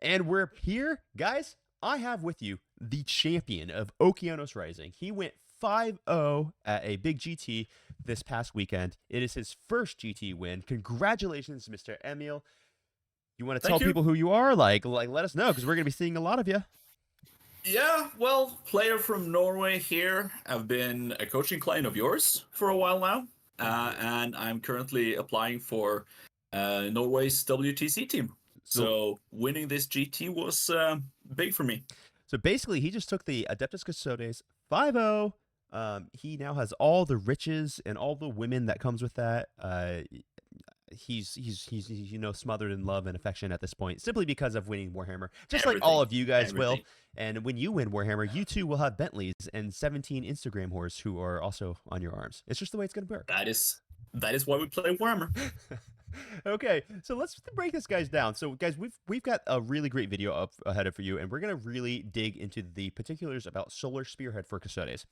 And we're here, guys. I have with you the champion of Okeanos Rising. He went 5-0 at a big GT this past weekend. It is his first GT win. Congratulations, Mr. Emil. You want to tell Thank you. people who you are? Like let us know, because we're going to be seeing a lot of you. Yeah, well, player from Norway here. I've been a coaching client of yours for a while now, and I'm currently applying for Norway's WTC team. So, So winning this GT was big for me. so basically, he just took the Adeptus Custodes 5-0. He now has all the riches and all the women that comes with that. He's smothered in love and affection at this point simply because of winning Warhammer, just like all Everything, of you guys will. everything. And when you win Warhammer, you too will have Bentleys and 17 Instagram whores who are also on your arms. It's just the way it's gonna work. That is why we play Warhammer. Okay, so let's break this guys down. So guys, we've got a really great video up ahead of you, and we're gonna really dig into the particulars about Solar Spearhead for Custodes.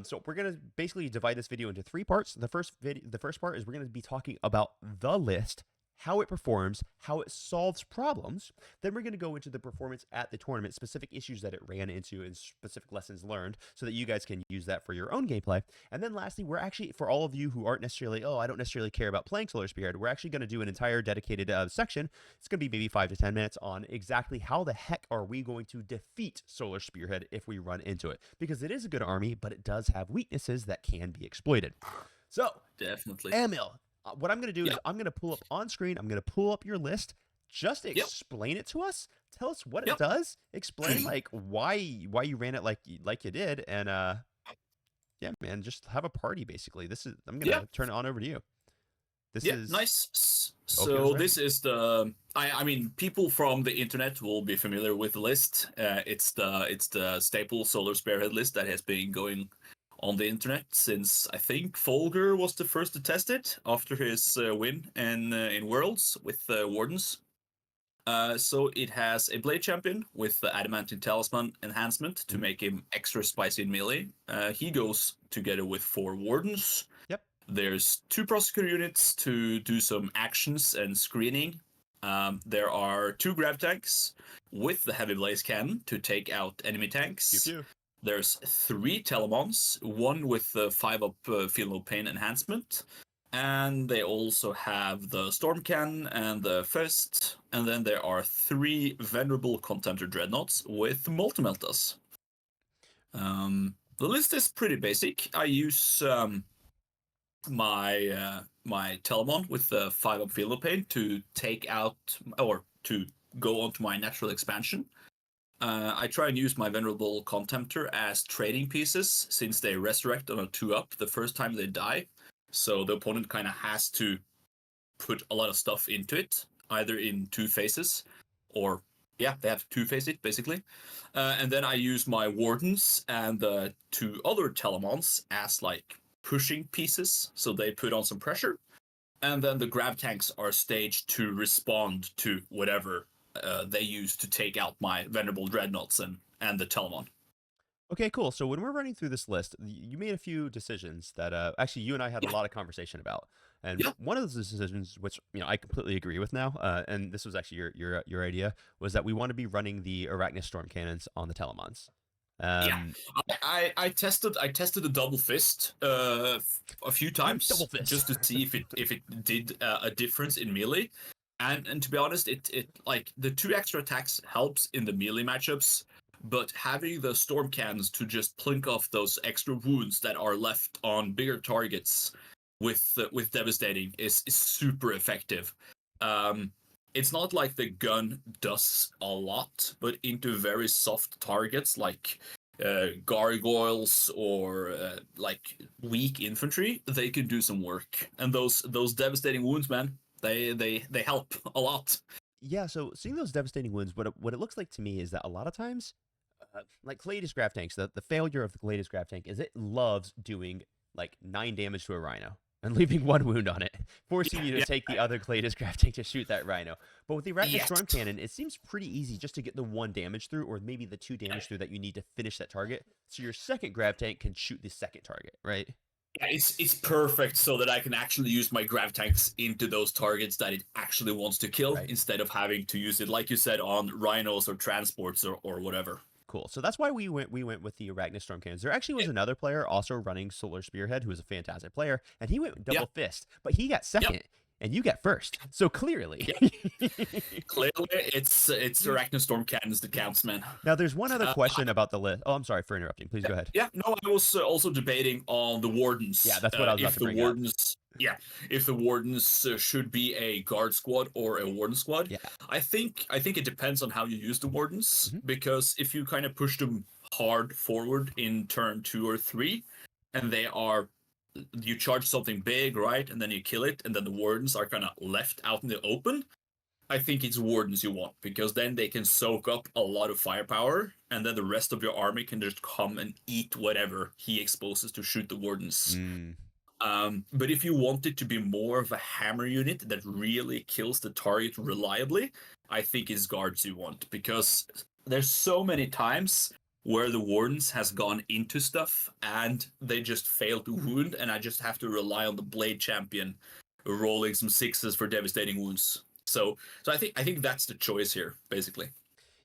So we're gonna basically divide this video into three parts. The first part is we're gonna be talking about the list, how it performs, how it solves problems. Then we're gonna go into the performance at the tournament, specific issues that it ran into, and specific lessons learned, so that you guys can use that for your own gameplay. And then lastly, we're actually, for all of you who aren't necessarily, I don't necessarily care about playing Solar Spearhead, we're actually gonna do an entire dedicated section. It's gonna be maybe 5 to 10 minutes on exactly how the heck are we going to defeat Solar Spearhead if we run into it, because it is a good army, but it does have weaknesses that can be exploited. So, Definitely. Emil, what I'm going to do is I'm going to pull up on screen. I'm going to pull up your list. Just explain it to us. Tell us what it does. Explain like why you ran it like you did, and yeah, man, just have a party basically. I'm going to turn it on over to you. This is nice. Okay, So this is the I mean people from the internet will be familiar with the list. It's the staple Solar Spearhead list that has been going on the internet since I think Folger was the first to test it after his win in Worlds with Wardens. So it has a Blade Champion with the Adamantine Talisman enhancement to make him extra spicy in melee. He goes together with 4 Wardens. Yep. There's 2 Prosecutor units to do some actions and screening. There are 2 Grav Tanks with the Heavy Blaze Cannon to take out enemy tanks. Pew, pew. There's 3 Telemons, 1 with the 5-up Feel No Pain enhancement. And they also have the Storm Cannon and the Fist. And then there are 3 Venerable Contemptor Dreadnoughts with Multimeltas. The list is pretty basic. I use my Telemon with the 5-up Feel No Pain to take out, or to go onto my natural expansion. I try and use my Venerable Contemptor as trading pieces, since they resurrect on a 2-up the first time they die. So the opponent kind of has to put a lot of stuff into it, either in 2 phases, or, they have to 2-phase it, basically. And then I use my Wardens and the 2 other Telemons as, like, pushing pieces, so they put on some pressure. And then the Grav Tanks are staged to respond to whatever they use to take out my Venerable Dreadnoughts and the Telemon. Okay, cool. So when we're running through this list, you made a few decisions that actually you and I had a lot of conversation about. And one of those decisions, which I completely agree with now, and this was actually your idea, was that we want to be running the Arachnus Storm Cannons on the Telemons. I tested the double fist a few times just to see if it did a difference in melee. And to be honest, it like the 2 extra attacks helps in the melee matchups, but having the Storm Cannons to just plink off those extra wounds that are left on bigger targets with devastating is super effective. It's not like the gun does a lot, but into very soft targets like gargoyles or like weak infantry, they can do some work. And those devastating wounds, man, they help a lot. Yeah, so seeing those devastating wounds, what it looks like to me is that a lot of times, like Claytus Grav Tanks, the failure of the Claytus Grav Tank is it loves doing like 9 damage to a Rhino and leaving 1 wound on it, forcing you to take the other Claytus Grav Tank to shoot that Rhino. But with the Arachnus Storm Cannon, it seems pretty easy just to get the 1 damage through, or maybe the 2 damage through that you need to finish that target, so your second Grav Tank can shoot the second target, right? Yeah, it's perfect so that I can actually use my grav tanks into those targets that it actually wants to kill Right. instead of having to use it, like you said, on rhinos or transports or whatever. Cool. So that's why we went with the Arachnid Storm Cannons. There actually was Yeah, another player also running Solar Spearhead who was a fantastic player, and he went yeah, double fist, but he got yep, second, and you got first. So clearly. yep. Clearly, it's Arachnid Storm Cannons that counts, man. Now there's one other Uh, question about the list. Oh, I'm sorry for interrupting. Please go ahead. yeah, no, I was also debating on the Yeah, wardens. that's what I was about to bring up. If the wardens should be a guard squad or a warden squad. Yeah. I think it depends on how you use the wardens, Hmm. because if you kind of push them hard forward in turn 2 or 3, and you charge something big, right, and then you kill it, and then the wardens are kind of left out in the open. I think it's wardens you want, because then they can soak up a lot of firepower, and then the rest of your army can just come and eat whatever he exposes to shoot the wardens. Mm. But if you want it to be more of a hammer unit that really kills the target reliably, I think it's guards you want, because there's so many times where the wardens has gone into stuff and they just fail to wound, and I just have to rely on the blade champion rolling some sixes for devastating wounds. So I think that's the choice here, basically.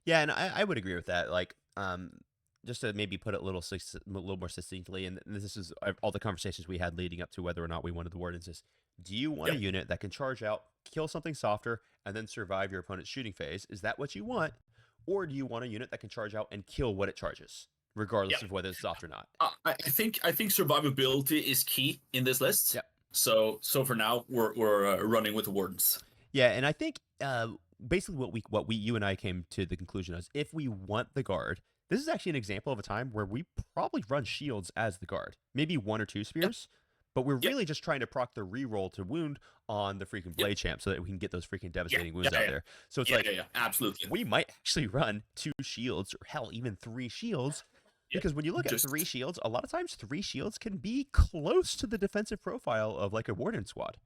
Yeah, and I would agree with that. Like, just to maybe put it a little more succinctly, and this is all the conversations we had leading up to whether or not we wanted the wardens is, do you want a Yep. unit that can charge out, kill something softer, and then survive your opponent's shooting phase? Is that what you want? Or do you want a unit that can charge out and kill what it charges, regardless Yep. of whether it's soft or not? I think survivability is key in this list. Yep. So for now we're running with the wardens. Yeah, and I think basically what we you and I came to the conclusion is if we want the guard, this is actually an example of a time where we probably run shields as the guard, maybe one or two Yep. spears, but we're Yep. really just trying to proc the reroll to wound on the freaking Yep. blade champ so that we can get those freaking Yeah. devastating Yeah. wounds out Yeah. there. So it's Yeah. Yeah. like Yeah. Absolutely. we might actually run two shields or hell even three shields. Yeah. Because when you look at three Just shields, a lot of times three shields can be close to the defensive profile of like a warden squad.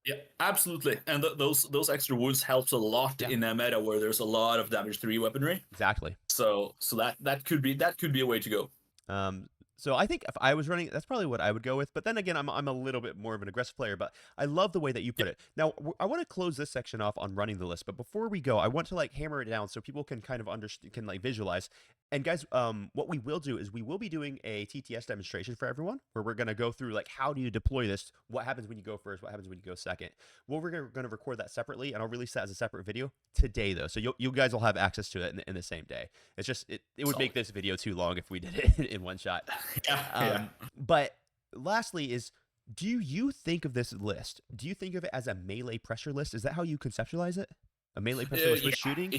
yeah. Absolutely. And those extra wounds helps a lot Yeah, in a meta where there's a lot of damage 3 weaponry. exactly. So that could be a way to go. Um, so I think if I was running, that's probably what I would go with. But then again, I'm a little bit more of an aggressive player. But I love the way that you put Yep. it. Now I want to close this section off on running the list. But before we go, I want to like hammer it down so people can kind of understand, can like visualize. And guys, what we will do is we will be doing a TTS demonstration for everyone, where we're gonna go through like how do you deploy this, what happens when you go first, what happens when you go second. Well, we're gonna record that separately, and I'll release that as a separate video today, though. So you guys will have access to it in the same day. It's just it would make Solid. this video too long if we did it in one shot. Yeah. Yeah. But lastly is, do you think of this list? Do you think of it as a melee pressure list? Is that how you conceptualize it? A melee pressure list Yeah, with shooting?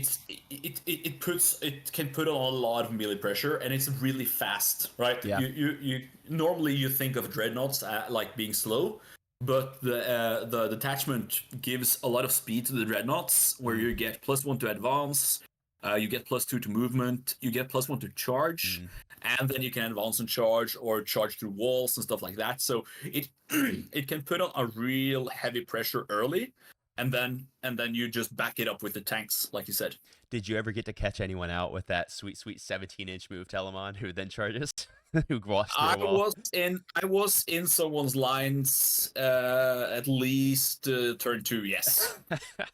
it can put on a lot of melee pressure, and it's really fast, right? Yeah. You normally you think of dreadnoughts like being slow, but the detachment gives a lot of speed to the dreadnoughts, where Mm. you get +1 to advance, you get +2 to movement, you get +1 to charge, Mm. and then you can advance and charge or charge through walls and stuff like that. So it it can put on a real heavy pressure early, and then you just back it up with the tanks, like you said. Did you ever get to catch anyone out with that sweet, sweet 17-inch move, Telemon, who then charges, who walks through I a wall? was in someone's lines at least turn 2, yes.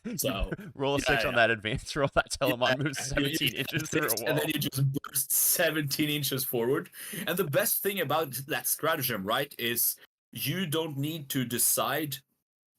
You So roll a yeah, six on yeah, that advance roll. That yeah. Telemon moves You 17 inches through a and wall. then you just burst 17 inches forward. And the best thing about that stratagem, right, is you don't need to decide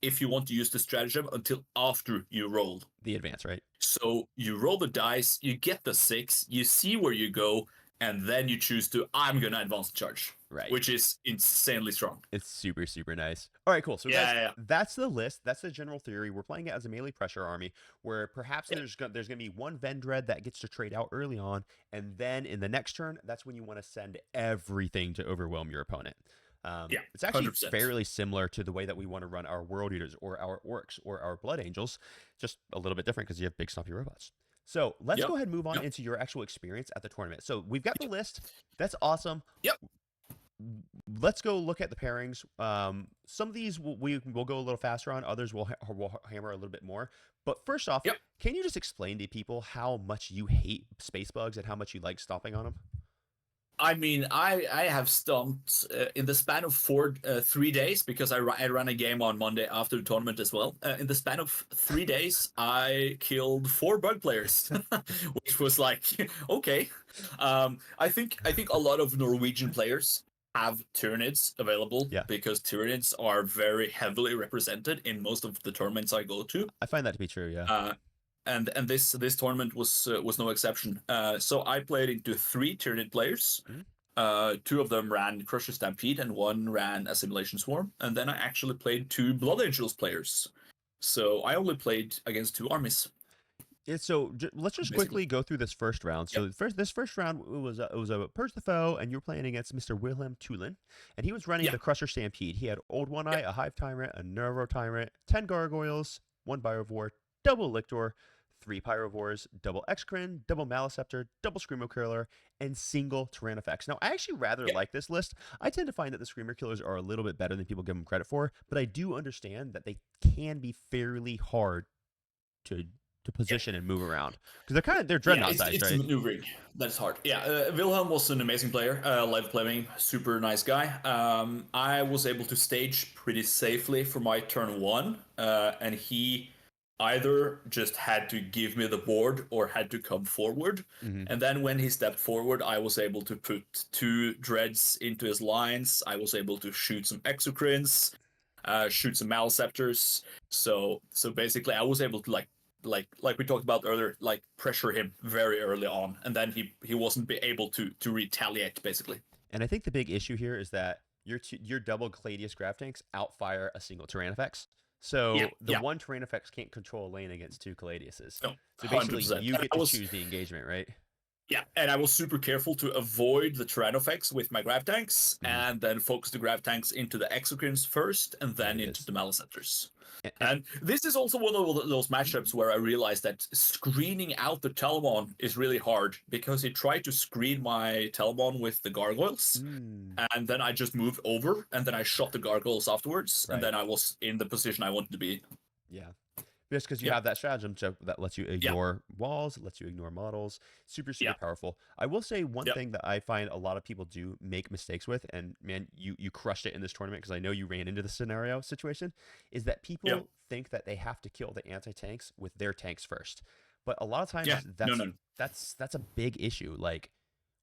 if you want to use the stratagem until after you roll. The advance, right? So you roll the dice, you get the 6, you see where you go, and then you choose to, I'm going to advance the charge, Right. which is insanely strong. It's super, super nice. All right, cool. So, Yeah, guys, yeah, that's the list. That's the general theory. We're playing it as a melee pressure army, where perhaps yeah. there's gonna be one Vendread that gets to trade out early on, and then in the next turn, that's when you want to send everything to overwhelm your opponent. Yeah, It's actually 100%. fairly similar to the way that we want to run our World Eaters or our Orcs or our Blood Angels, just a little bit different because you have big, stumpy robots. So let's Yep, go ahead and move on yep, into your actual experience at the tournament. So we've got the list. That's awesome. yep. Let's go look at the pairings. Some of these we'll go a little faster on. Others we'll hammer a little bit more. But first off, Yep. can you just explain to people how much you hate space bugs and how much you like stomping on them? I mean, I have stomped in the span of 3 days because I ran a game on Monday after the tournament as well. In the span of 3 days, I killed 4 bug players, which was like okay. I think a lot of Norwegian players have Tyranids available Yeah, because Tyranids are very heavily represented in most of the tournaments I go to. I find that to be true. Yeah. Uh, and this tournament was no exception. So I played into 3 Tyranid players. Mhm. 2 of them ran Crusher Stampede, and 1 ran Assimilation Swarm. And then I actually played 2 Blood Angels players. So I only played against 2 armies, Yeah, so let's just basically. quickly go through this first round. Yep. So this first round it was a Purge the Foe, and you were playing against Mr. Wilhelm Tulin, and he was running Yeah. the Crusher Stampede. He had Old One Eye, Yeah. a Hive Tyrant, a Neuro Tyrant, 10 Gargoyles, 1 Biovore, double Lictor, 3 Pyrovores, double Excrin, double Maliceptor, double Screamo Killer, and single Tyrannofex. Now, I actually rather Yeah. like this list. I tend to find that the Screamer Killers are a little bit better than people give them credit for, but I do understand that they can be fairly hard to Yeah. position and move around because they're Yeah, dreadnought sized, it's the right? maneuvering that is hard. Yeah, Wilhelm was an amazing player, live playing, super nice guy. I was able to stage pretty safely for my turn 1, and he either just had to give me the board or had to come forward. Mm-hmm. And then when he stepped forward, I was able to put 2 dreads into his lines. I was able to shoot some exocrines, shoot some maliceptors. So basically, I was able to like we talked about earlier, like pressure him very early on, and then he wasn't be able to retaliate basically. And I think the big issue here is that your double Gladius Grav tanks outfire a single Tyrannofex. Yeah, So the yeah, one Tyrannofex can't control a lane against 2 Gladiuses. no, So hundred basically, percent. you And get I to was choose the engagement, right? Yeah, and I was super careful to avoid the Tyrannofex with my grav tanks, Mm-hmm. and then focus the grav tanks into the exocrines first, and There then it into is. the maliceptors. And And this is also one of those matchups where I realized that screening out the Telemon is really hard because he tried to screen my Telemon with the gargoyles, and then I just moved over, and then I shot the gargoyles afterwards, and right. then I was in the position I wanted to be. Yeah. Just because you Yep, have that stratagem, so that lets you yep, ignore walls, it lets you ignore models. Super, super yep, powerful. I will say one yep, thing that I find a lot of people do make mistakes with, and man, you crushed it in this tournament because I know you ran into the scenario situation, is that yep, people think that they have to kill the anti-tanks with their tanks first. But a lot of yeah. times No, no, that's a big issue. Like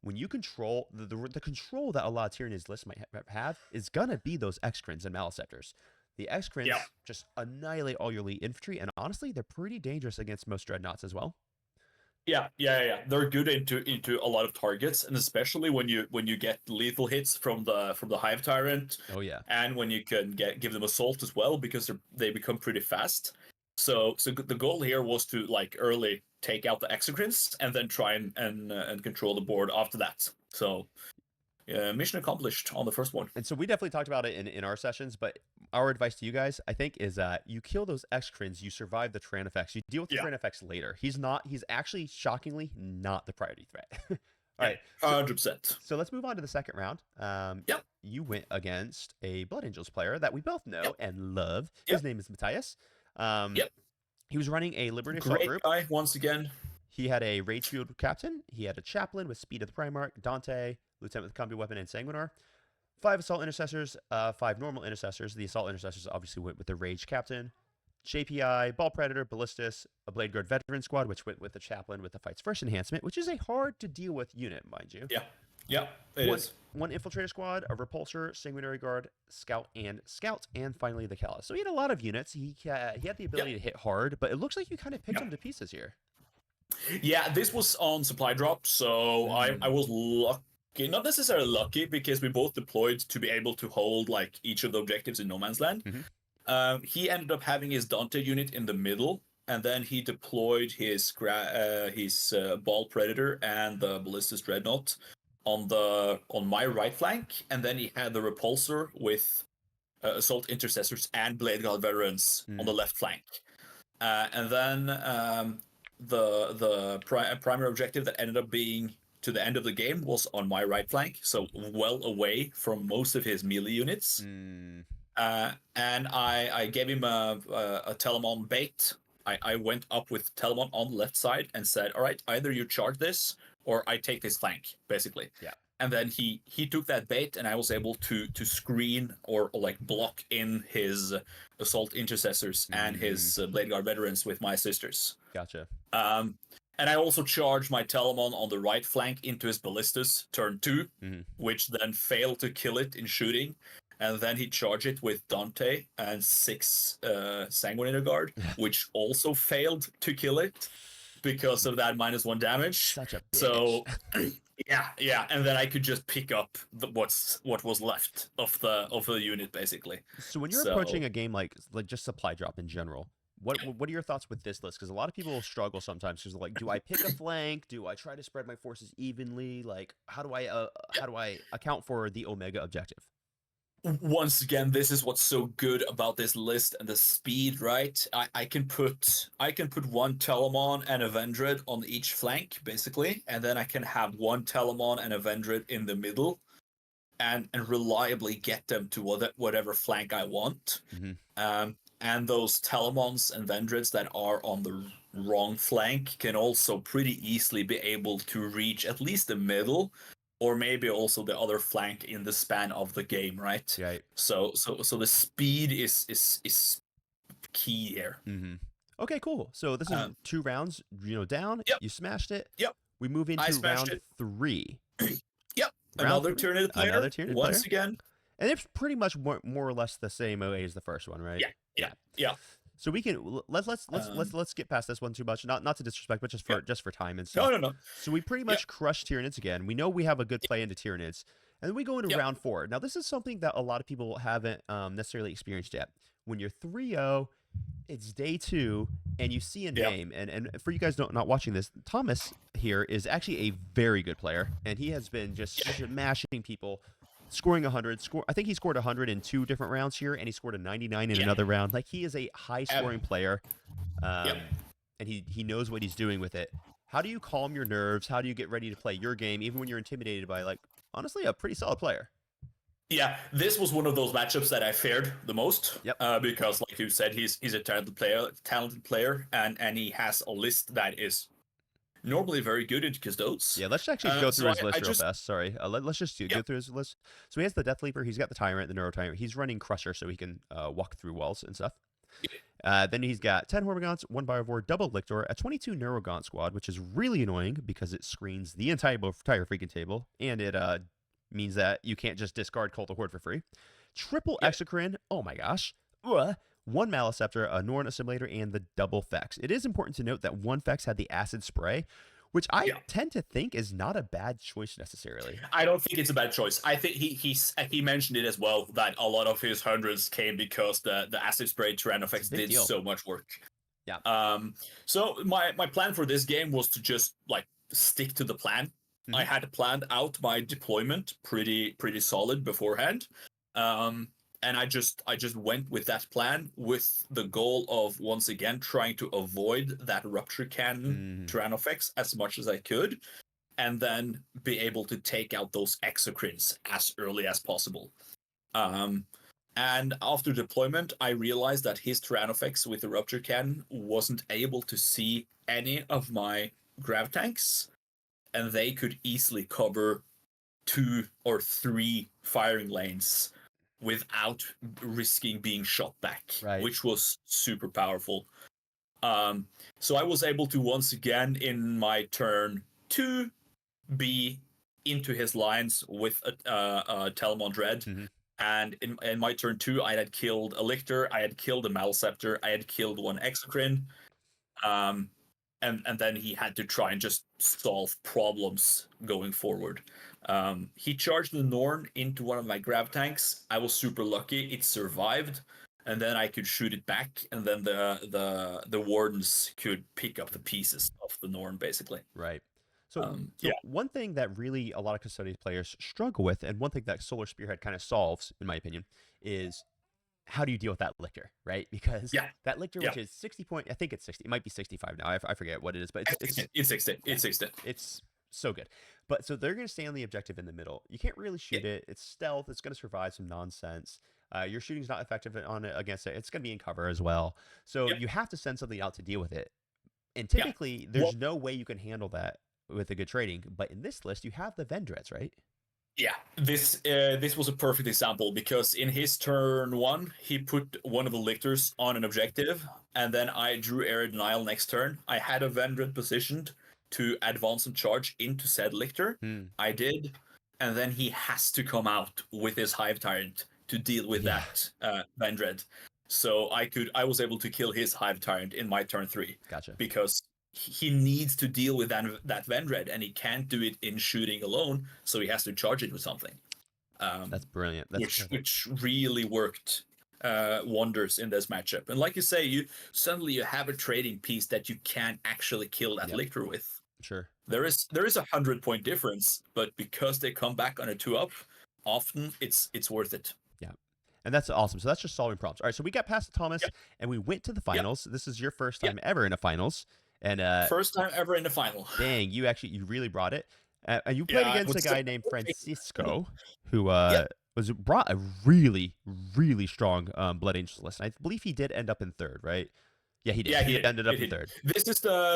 when you control the control that a lot of Tyranids lists might have is gonna be those Excrins and Maliceptors. The yeah. X-Crins just annihilate all your elite infantry, and honestly, they're pretty dangerous against most dreadnoughts as well. Yeah. They're good into a lot of targets, and especially when you get lethal hits from the Hive Tyrant, Oh yeah, and when you can give them assault as well because they become pretty fast. So the goal here was to like early take out the exocrines and then try and control the board after that. So mission accomplished on the first one. and so we definitely talked about it in our sessions, but our advice to you guys, I think, is you kill those X-Crins, you survive the Tyrannofex, you deal with the Yeah, Tyrannofex later. He's actually shockingly not the priority threat. All yeah, right, 100%. so let's move on to the second round. Yep, You went against a Blood Angels player that we both know yep, and love. His yep, name is Matthias. Um, yep. he was running a Liberty Assault Great group. guy once again. He had a Rage Field Captain. He had a Chaplain with Speed of the Primarch, Dante, Lieutenant with Combi Weapon, and Sanguinar. 5 Assault Intercessors, 5 Normal Intercessors. The Assault Intercessors obviously went with the Rage Captain. JPI, Ball Predator, Ballistus, a Blade Guard Veteran Squad, which went with the Chaplain with the Fights First enhancement, which is a hard to deal with unit, mind you. Yeah, yeah, it One, is. one Infiltrator Squad, a Repulsor, Sanguinary Guard, Scout, and finally the Callus. So he had a lot of units. He had the ability Yep. to hit hard, but it looks like you kind of picked Yep. him to pieces here. Yeah, this was on supply drop, so I was lucky, not necessarily lucky, because we both deployed to be able to hold like each of the objectives in no man's land. Mhm. He ended up having his Dante unit in the middle, and then he deployed his Ball Predator and the Ballistus Dreadnought on my right flank, and then he had the Repulsor with Assault Intercessors and Blade Guard Veterans on the left flank. And then the primary objective that ended up being to the end of the game was on my right flank, so well away from most of his melee units. And I gave him a Telemon bait. I went up with Telemon on the left side and said, all right, either you charge this or I take this flank, basically. Yeah. and then he took that bait, and I was able to screen or like block in his assault intercessors and his blade guard veterans with my sisters. Gotcha. Um, and I also charged my Telemon on the right flank into his ballistas turn 2, which then failed to kill it in shooting. And then he charged it with Dante and 6 Sanguinator Guard, which also failed to kill it because of that -1 damage. Such a bitch. So yeah, and then I could just pick up what was left of the unit basically. So when you're approaching a game like just supply drop in general, what are your thoughts with this list? Because a lot of people struggle sometimes. Because like, do I pick a flank? Do I try to spread my forces evenly? Like, how do I account for the Omega objective? Once again, this is what's so good about this list and the speed, right? I can put one Telemon and a Vendred on each flank, basically, and then I can have one Telemon and a Vendred in the middle, and reliably get them to whatever flank I want. And those Telemons and Vendreds that are on the wrong flank can also pretty easily be able to reach at least the middle, or maybe also the other flank in the span of the game, right? Right. So the speed is key here. Okay, cool. So this is 2 rounds, down. Yep. You smashed it. Yep. We move into round 3. Yep. Another Tyranid player. Another Tyranid once again. And it's pretty much more or less the same OA as the first one, right? Yeah. So we can let's get past this one too much. Not to disrespect, but just for time and stuff. No. So we pretty much crush Tyranids again. We know we have a good play into Tyranids, and then we go into round 4. Now this is something that a lot of people haven't necessarily experienced yet. When you're 3-0, it's day 2, and you see a name. And for you guys not watching this, Thomas here is actually a very good player, and he has been just smashing people. Scoring 100. I think he scored 100 in 2 different rounds here, and he scored a 99 in another round. Like, he is a high-scoring player, and he knows what he's doing with it. How do you calm your nerves? How do you get ready to play your game, even when you're intimidated by, like, honestly, a pretty solid player? Yeah, this was one of those matchups that I feared the most. Because, like you said, he's a talented player, and he has a list that is normally very good in Custodes. Yeah, let's actually go through his list real fast. Sorry. Let's just go through his list. So he has the Death Leaper. He's got the Tyrant, the Neuro Tyrant. He's running Crusher so he can walk through walls and stuff. Then he's got 10 Hormigons, 1 Biovore, double Lictor, a 22 Neurogaunt squad, which is really annoying because it screens the entire freaking table, and it means that you can't just discard Cult of Horde for free. Triple Exocrine. Oh my gosh. 1 Maleceptor, a Norn Assimilator, and the double Fex. It is important to note that 1 Fex had the Acid Spray, which I tend to think is not a bad choice necessarily. I don't think it's a bad choice. I think he mentioned it as well, that a lot of his hundreds came because the Acid Spray Tyrannofex did so much work. So my plan for this game was to just like stick to the plan. I had planned out my deployment pretty solid beforehand. And I just went with that plan with the goal of, once again, trying to avoid that Rupture Cannon Tyrannofex as much as I could, and then be able to take out those Exocrines as early as possible. And after deployment, I realized that his Tyrannofex with the Rupture Cannon wasn't able to see any of my Grav Tanks, and they could easily cover 2 or 3 firing lanes without risking being shot back, which was super powerful. So I was able to once again in my turn 2 be into his lines with a Telemon Dread. And in my turn 2, I had killed a Lictor, I had killed a Maleceptor, I had killed 1 Exocrine. And then he had to try and just solve problems going forward. He charged the Norn into one of my Grav Tanks. I was super lucky; it survived, and then I could shoot it back, and then the Wardens could pick up the pieces of the Norn, basically. Right. So one thing that really a lot of Custodes players struggle with, and one thing that Solar Spearhead kind of solves, in my opinion, is how do you deal with that Lictor, right? Because that Lictor, which is 60 point, I think it's 60. It might be 65 now. I forget what it is, but it's 60. It's 60. It's so good. But so they're going to stay on the objective in the middle. You can't really shoot it. It's stealth. It's going to survive some nonsense. Your shooting's not effective on it against it. It's going to be in cover as well. So you have to send something out to deal with it. And typically, there's no way you can handle that with a good trading. But in this list, you have the Vendreds, right? Yeah, this was a perfect example because in his turn one, he put one of the lictors on an objective, and then I drew air denial next turn. I had a Vendred positioned to advance and charge into said lictor. Hmm. I did, and then he has to come out with his Hive Tyrant to deal with Yeah. that Vendred. So I was able to kill his Hive Tyrant in my turn 3 Gotcha. because he needs to deal with that Vendred, and he can't do it in shooting alone, so he has to charge it with something, That's brilliant. That's which incredible. which really worked wonders in this matchup. And like you say, you suddenly you have a trading piece that you can actually kill that Yep. lictor with. Sure. There is a 100-point difference, but because they come back on a 2-up, often it's worth it. Yeah. And that's awesome. So that's just solving problems. All right. So we got past Thomas Yep, and we went to the yep, finals. This is your first yep. time ever in a finals. And First time ever in the final. dang, you really brought it. And you played Yeah, I against would a say. guy named Francisco, who Yep. was brought a really, really strong Blood Angels list. I believe he did end up in third, right? Yeah, he did. Yeah, he He did. ended He up in did. third.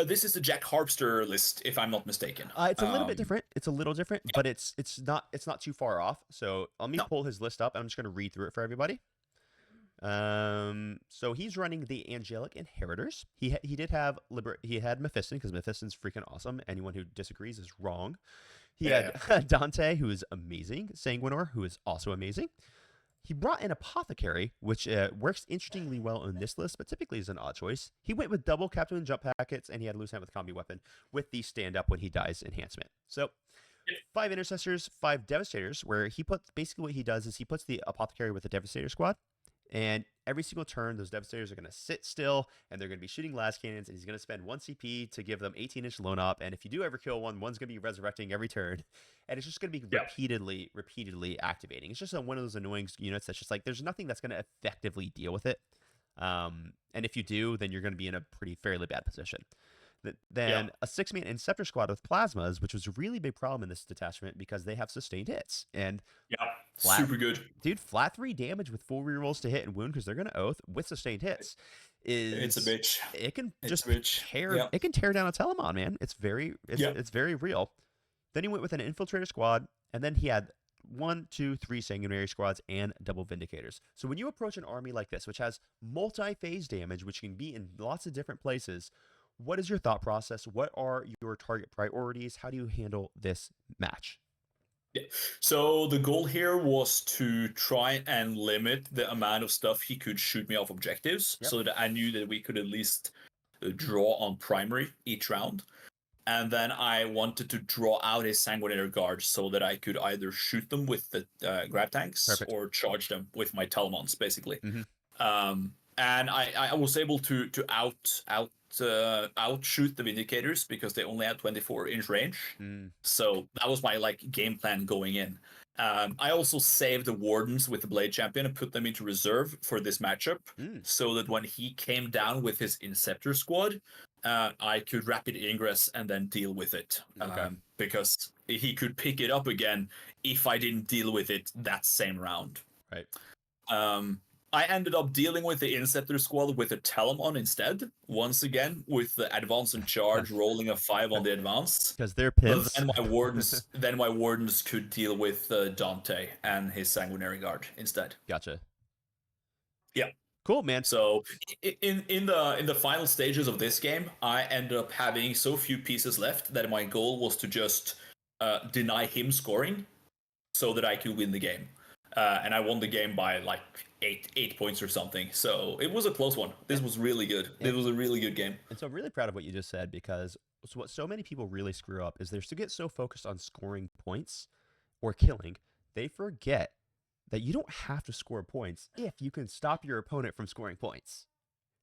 This is the Jack Harpster list, if I'm not mistaken. It's a little bit different. It's a little different, Yeah. but it's not too far off. So let me No. pull his list up. And I'm just gonna read through it for everybody. So he's running the Angelic Inheritors. He did have he had Mephiston because Mephiston's freaking awesome. Anyone who disagrees is wrong. He Yeah. had Dante, who is amazing. Sanguinor, who is also amazing. He brought an Apothecary, which works interestingly well in this list, but typically is an odd choice. He went with double Captain and Jump Packets, and he had Loose Hand with Combi Weapon with the Stand Up when he dies enhancement. So 5 Intercessors, 5 Devastators, where he puts basically what he does is he puts the Apothecary with the Devastator squad. And every single turn, those Devastators are going to sit still, and they're going to be shooting Las Cannons, and he's going to spend 1 CP to give them 18-inch Lone Op, and if you do ever kill one, one's going to be resurrecting every turn, and it's just going to be Yeah. repeatedly activating. It's just one of those annoying units that's just like, there's nothing that's going to effectively deal with it. And if you do, then you're going to be in a fairly bad position. Yeah. Then a 6-man Inceptor squad with Plasmas, which was a really big problem in this detachment because they have sustained hits. And Yeah. flat Super good. dude, flat 3 damage with 4 rerolls to hit and wound because they're gonna oath with sustained hits It's a is bitch. it can It's just a bitch. Yeah. tear down a Telemon, man. Yeah. It's very real. Then he went with an infiltrator squad, and then he had 1, 2, 3 sanguinary squads and double vindicators. So when you approach an army like this, which has multi-phase damage, which can be in lots of different places, what is your thought process? What are your target priorities? How do you handle this match? Yeah. So the goal here was to try and limit the amount of stuff he could shoot me off objectives, Yep. so that I knew that we could at least draw on primary each round. And then I wanted to draw out his Sanguinary Guard so that I could either shoot them with the grab tanks Perfect. or charge them with my Telemons, basically. Mm-hmm. And I was able to outshoot the Vindicators because they only had 24-inch range. Mm. So that was my game plan going in. I also saved the Wardens with the Blade Champion and put them into reserve for this matchup, Mm. so that when he came down with his Inceptor squad, I could rapid ingress and then deal with it. Okay. Because he could pick it up again if I didn't deal with it that same round. Right. I ended up dealing with the Inceptor squad with a Telemon instead, once again, with the advance and charge, rolling a 5 on the advance. Because they're But pimps. then my wardens could deal with Dante and his Sanguinary Guard instead. Gotcha. Yeah. Cool, man. So in the final stages of this game, I ended up having so few pieces left that my goal was to just deny him scoring, so that I could win the game. And I won the game by like eight points or something. So it was a close one. This was really good. It was a really good game. And so I'm really proud of what you just said, because what so many people really screw up is they're to get so focused on scoring points or killing, they forget that you don't have to score points if you can stop your opponent from scoring points.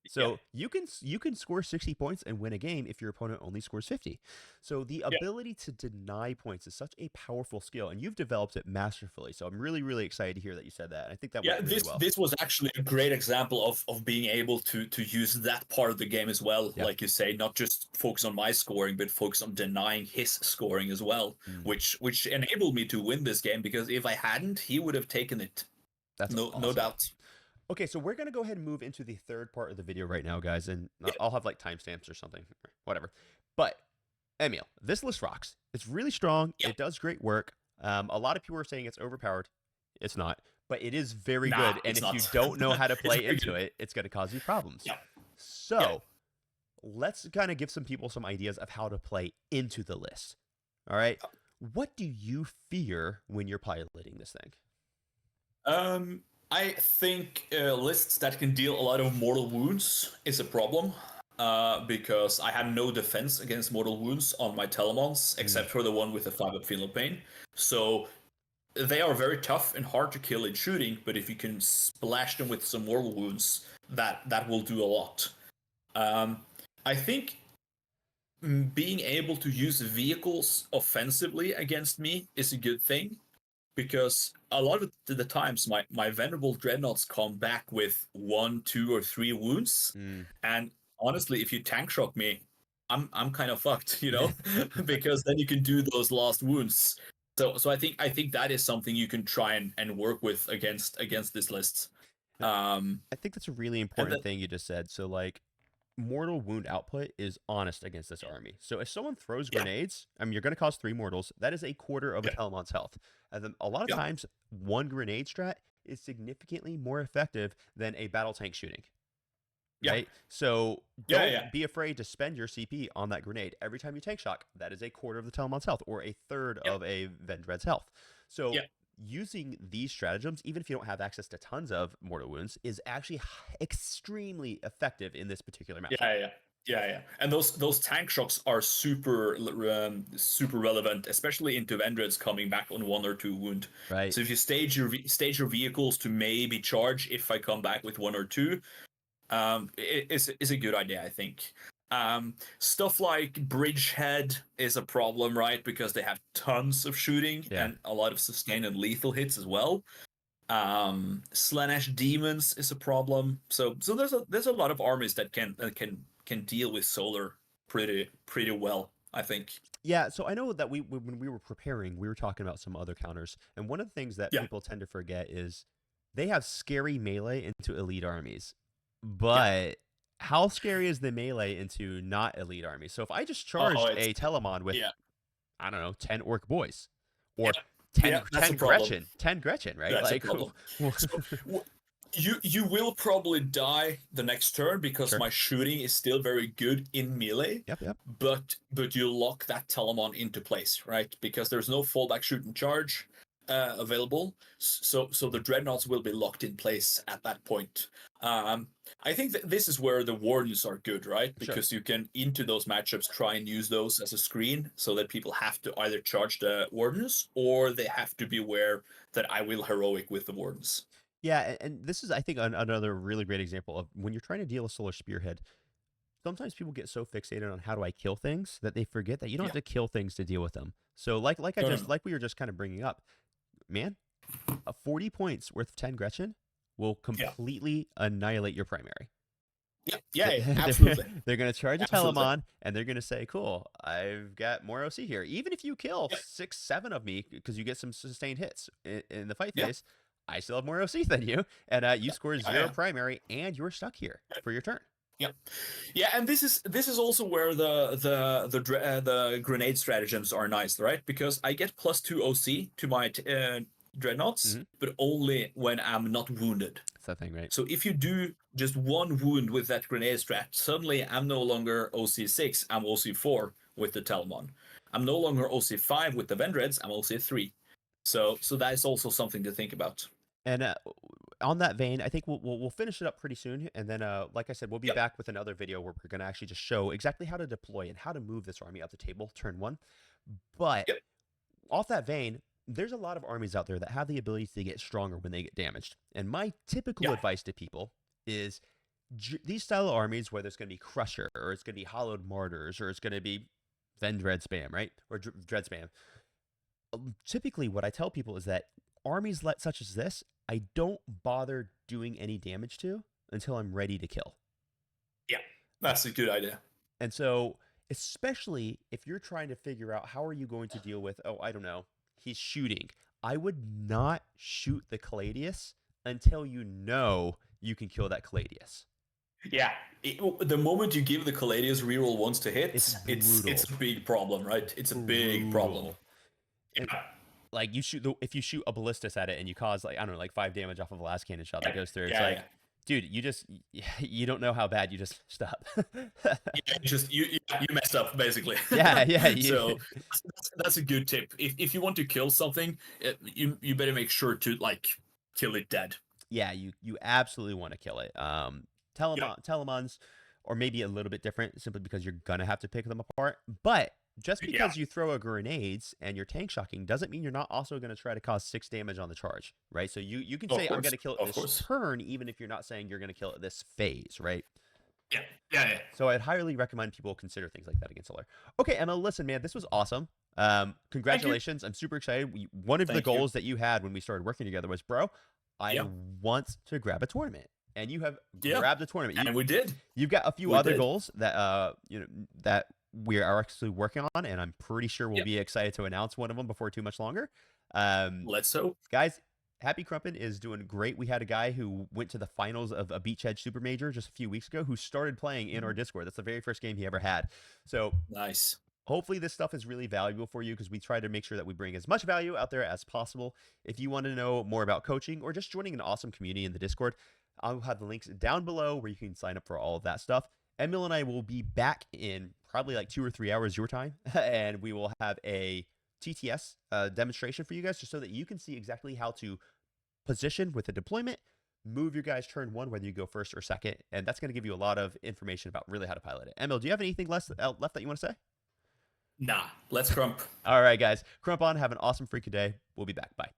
So you can score 60 points and win a game if your opponent only scores 50. So the ability to deny points is such a powerful skill, and you've developed it masterfully. So I'm really, really excited to hear that you said that. I think that worked really well. This was actually a great example of being able to use that part of the game as well. Yeah. Like you say, not just focus on my scoring, but focus on denying his scoring as well, which enabled me to win this game, because if I hadn't, he would have taken it. That's no awesome. no doubt. Okay, so we're going to go ahead and move into the third part of the video right now, guys, and I'll have like timestamps or something, whatever. But, Emil, this list rocks. It's really strong. It does great work. A lot of people are saying it's overpowered. It's not, but it is very Nah, good. And it's if you not. don't know how to It's play very into good. it, it's going to cause you problems. Yeah, yeah. So let's kind of give some people some ideas of how to play into the list. All right. What do you fear when you're piloting this thing? Um, I think lists that can deal a lot of mortal wounds is a problem. Because I have no defense against mortal wounds on my Telemons, Mm, except for the one with the 5-up Feel of Pain. So they are very tough and hard to kill in shooting, but if you can splash them with some mortal wounds, that will do a lot. Um, I think being able to use vehicles offensively against me is a good thing because a lot of the times my venerable dreadnoughts come back with 1, 2, or 3 wounds, mm. and honestly, if you tank shock me, I'm kind of fucked, because then you can do those last wounds. So I think that is something you can try and work with against this list. Um, I think that's a really and then important thing you just said. So, like, mortal wound output is honest against this army. So, if someone throws yeah, grenades, I mean, you're going to cause 3 mortals. That is a quarter of a yeah, Telemon's health. And then a lot of yeah, times, one grenade strat is significantly more effective than a battle tank shooting. yeah, Right? So yeah, yeah, don't be afraid to spend your CP on that grenade. Every time you tank shock, that is a quarter of the Telemon's health or a third yeah, of a Vendred's health. So yeah. using these stratagems, even if you don't have access to tons of mortal wounds, is actually extremely effective in this particular Yeah, matchup. yeah, yeah, yeah. And those tank shocks are super relevant, especially into Vendreds coming back on 1 or 2 wound. Right? So if you stage your vehicles to maybe charge if I come back with 1 or 2, it is a good idea, I think. Stuff like Bridgehead is a problem, right? Because they have tons of shooting Yeah. and a lot of sustained and lethal hits as well. Slanesh demons is a problem. So there's a lot of armies that can deal with solar pretty well, I think. Yeah, so I know that when we were preparing, we were talking about some other counters, and one of the things that Yeah, people tend to forget is they have scary melee into elite armies. yeah. But how scary is the melee into not elite armies? So if I just Oh, charged it's a Telemon with, yeah, I don't know, 10 orc boys yeah, or yeah. That's a 10 problem. Gretchen, 10 Gretchen, right? That's a Like, problem. So you will probably die the next turn because sure. my shooting is still very good in melee, Yep, yep. but you lock that Telemon into place, right? Because there's no fallback shoot and charge available, so the dreadnoughts will be locked in place at that point. Um, I think that this is where the wardens are good, right? Sure. Because you can into those matchups try and use those as a screen, so that people have to either charge the wardens or they have to be aware that I will heroic with the wardens. Yeah, and this is, I think, another really great example of when you're trying to deal with Solar Spearhead. Sometimes people get so fixated on how do I kill things that they forget that you don't have Yeah. to kill things to deal with them. So, No, no, no. like we were just kind of bringing up, man, a 40 points worth of 10 Gretchen will Yeah. completely annihilate your primary. Yeah. Yeah. Yeah. they're, Absolutely. they're going to charge a Absolutely. Telemon and they're going to say, cool, I've got more OC here. Even if you kill Yeah. 6, 7 of me because you get some sustained hits in the fight Yeah. phase, I still have more OC than you. And you score Yeah. 0 Yeah. primary and you're stuck here for your turn. Yeah. Yeah. And this is also where the grenade stratagems are nice, right? Because I get +2 OC to my dreadnoughts, Mm-hmm. but only when I'm not wounded. That's that thing, right? So if you do just 1 wound with that grenade strat, suddenly I'm no longer OC6, I'm OC4 with the Telmon. I'm no longer OC5 with the Vendreds, I'm OC3. So that is also something to think about. And on that vein, I think we'll finish it up pretty soon. And then, like I said, we'll be Yep. back with another video where we're going to actually just show exactly how to deploy and how to move this army up the table turn 1. But Yep. off that vein, there's a lot of armies out there that have the ability to get stronger when they get damaged. And my typical Yeah. advice to people is these style of armies, whether it's going to be Crusher or it's going to be Hollowed Martyrs or it's going to be Dread Spam, right? Or Dread Spam. Typically, what I tell people is that armies such as this, I don't bother doing any damage to until I'm ready to kill. Yeah. That's a good idea. And so, especially if you're trying to figure out how are you going to deal with, oh, I don't know, he's shooting. I would not shoot the Caladius until you know you can kill that Caladius. Yeah. The moment you give the Caladius reroll once to It's hit, it's brutal. a big problem, right? It's a big problem. Brutal. And Yeah. like if you shoot a ballistas at it and you cause like I don't know like 5 damage off of a last cannon shot that Yeah, goes through, it's yeah, like, yeah. dude, you just you don't know how bad you just stop. Yeah, you messed up basically. Yeah, yeah, you. So that's a good tip. If you want to kill something, you better make sure to like kill it dead. Yeah, you absolutely want to kill it. Yeah, Telemons, or maybe a little bit different, simply because you're gonna have to pick them apart. But just yeah. because you throw a grenades and you're tank shocking doesn't mean you're not also gonna try to cause 6 damage on the charge, right? So you can Of say I'm course, gonna kill it of this course. turn, even if you're not saying you're gonna kill it this phase, right? Yeah, yeah, yeah. So I'd highly recommend people consider things like that against Solar. Okay, Emma, listen, man, this was awesome. Thank you, Congratulations. I'm super excited. One of the thank you. goals that you had when we started working together was, bro, I Yeah, want to grab a tournament. And you have yeah. grabbed a tournament. And we did, You've got a few we other did. goals that that we are actually working on, and I'm pretty sure we'll Yeah. be excited to announce one of them before too much longer. Um, Let's hope. Guys, Happy Crumpin is doing great. We had a guy who went to the finals of a Beachhead Super Major just a few weeks ago who started playing in our Discord. That's the very first game he ever had. So Nice. hopefully this stuff is really valuable for you, because we try to make sure that we bring as much value out there as possible. If you want to know more about coaching or just joining an awesome community in the Discord, I'll have the links down below where you can sign up for all of that stuff. Emil and I will be back in probably like 2 or 3 hours your time, and we will have a TTS demonstration for you guys, just so that you can see exactly how to position with a deployment, move your guys turn one, whether you go first or second, and that's going to give you a lot of information about really how to pilot it. Emil, do you have anything left that you want to say? Nah, let's crump. All right, guys. Crump on. Have an awesome freaking day. We'll be back. Bye.